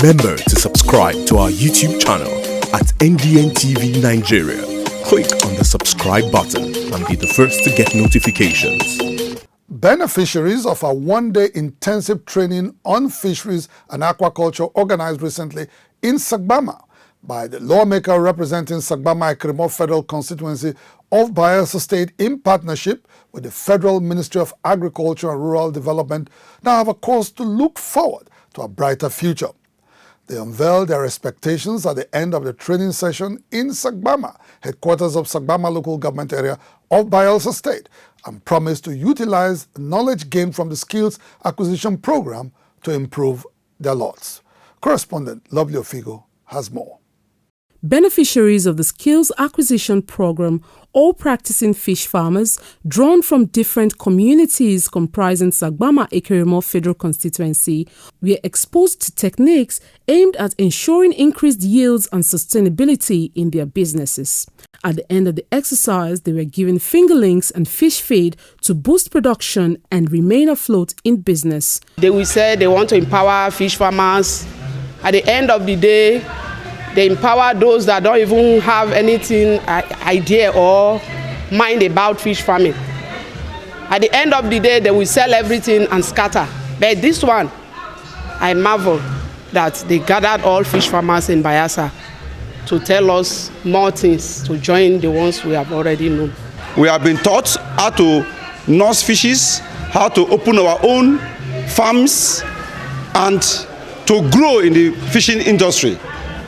Remember to subscribe to our YouTube channel at NDN TV Nigeria. Click on the subscribe button and be the first to get notifications. Beneficiaries of a one-day intensive training on fisheries and aquaculture organized recently in Sagbama by the lawmaker representing Sagbama Ekeremor Federal Constituency of Bayelsa State in partnership with the Federal Ministry of Agriculture and Rural Development now have a cause to look forward to a brighter future. They unveiled their expectations at the end of the training session in Sagbama, headquarters of Sagbama local government area of Bayelsa State, and promised to utilize knowledge gained from the skills acquisition program to improve their lots. Correspondent Lovely Ofigo has more. Beneficiaries of the Skills Acquisition Program, all practicing fish farmers, drawn from different communities comprising Sagbama Ekeremor Federal Constituency, were exposed to techniques aimed at ensuring increased yields and sustainability in their businesses. At the end of the exercise, they were given fingerlings and fish feed to boost production and remain afloat in business. They will say they want to empower fish farmers. At the end of the day, they empower those that don't even have anything idea or mind about fish farming. At the end of the day, they will sell everything and scatter. But this one, I marvel that they gathered all fish farmers in Bayelsa to tell us more things, to join the ones we have already known. We have been taught how to nurse fishes, how to open our own farms, and to grow in the fishing industry.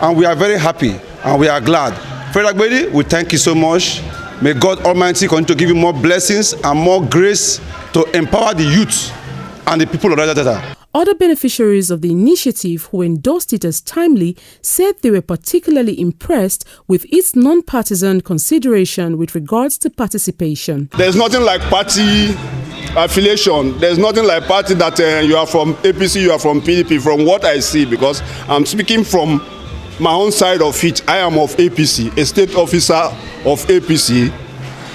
And we are very happy and we are glad. Fred Agbedi, we thank you so much. May God Almighty continue to give you more blessings and more grace to empower the youth and the people of Nigeria. Other beneficiaries of the initiative who endorsed it as timely said they were particularly impressed with its non-partisan consideration with regards to participation. There's nothing like party affiliation. There's nothing like party that you are from APC, you are from PDP, from what I see, because I'm speaking from my own side of it. I am of APC, a state officer of APC.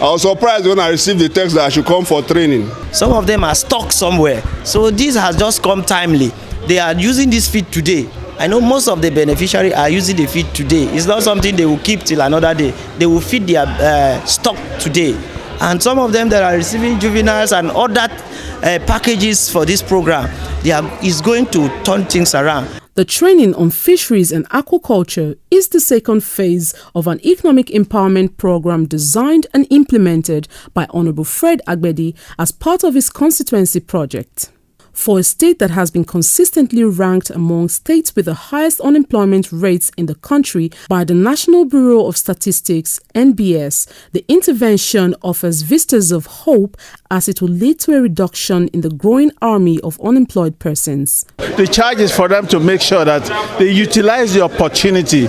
I was surprised when I received the text that I should come for training. Some of them are stuck somewhere, so this has just come timely. They are using this feed today. I know most of the beneficiaries are using the feed today. It's not something they will keep till another day. They will feed their stock today. And some of them that are receiving juveniles and other packages for this program, is going to turn things around. The training on fisheries and aquaculture is the second phase of an economic empowerment program designed and implemented by Honorable Fred Agbedi as part of his constituency project. For a state that has been consistently ranked among states with the highest unemployment rates in the country by the National Bureau of Statistics, NBS, the intervention offers vistas of hope as it will lead to a reduction in the growing army of unemployed persons. The charge is for them to make sure that they utilize the opportunity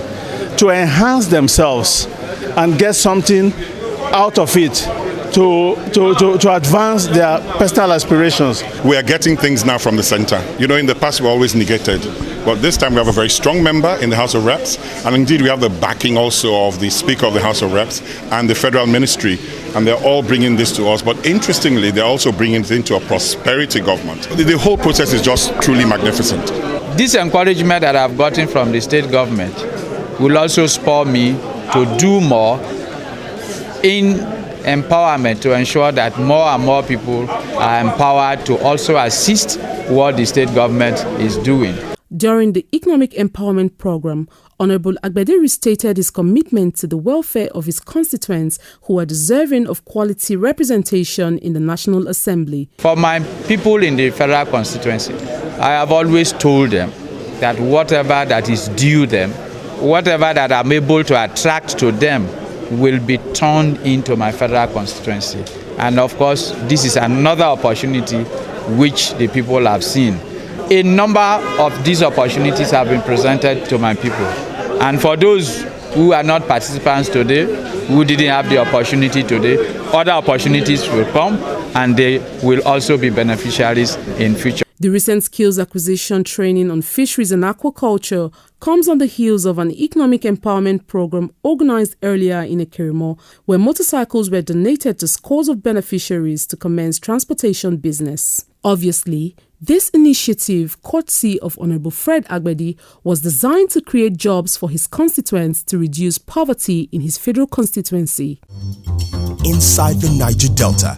to enhance themselves and get something out of it to advance their personal aspirations. We are getting things now from the center. You know, in the past we were always negated, but this time we have a very strong member in the House of Reps, and indeed we have the backing also of the Speaker of the House of Reps and the Federal Ministry, and they're all bringing this to us. But interestingly, they're also bringing it into a prosperity government. The whole process is just truly magnificent. This encouragement that I've gotten from the state government will also spur me to do more in empowerment to ensure that more and more people are empowered to also assist what the state government is doing. During the Economic Empowerment Program, Honorable Agbedi restated his commitment to the welfare of his constituents who are deserving of quality representation in the National Assembly. For my people in the federal constituency, I have always told them that whatever that is due them, whatever that I'm able to attract to them, will be turned into my federal constituency. And of course, this is another opportunity which the people have seen. A number of these opportunities have been presented to my people. And for those who are not participants today, who didn't have the opportunity today, other opportunities will come and they will also be beneficiaries in future. The recent skills acquisition training on fisheries and aquaculture comes on the heels of an economic empowerment program organized earlier in Ekeremor, where motorcycles were donated to scores of beneficiaries to commence transportation business. Obviously, This initiative, courtesy of Honorable Fred Agbedi, was designed to create jobs for his constituents to reduce poverty in his federal constituency. Inside the Niger Delta,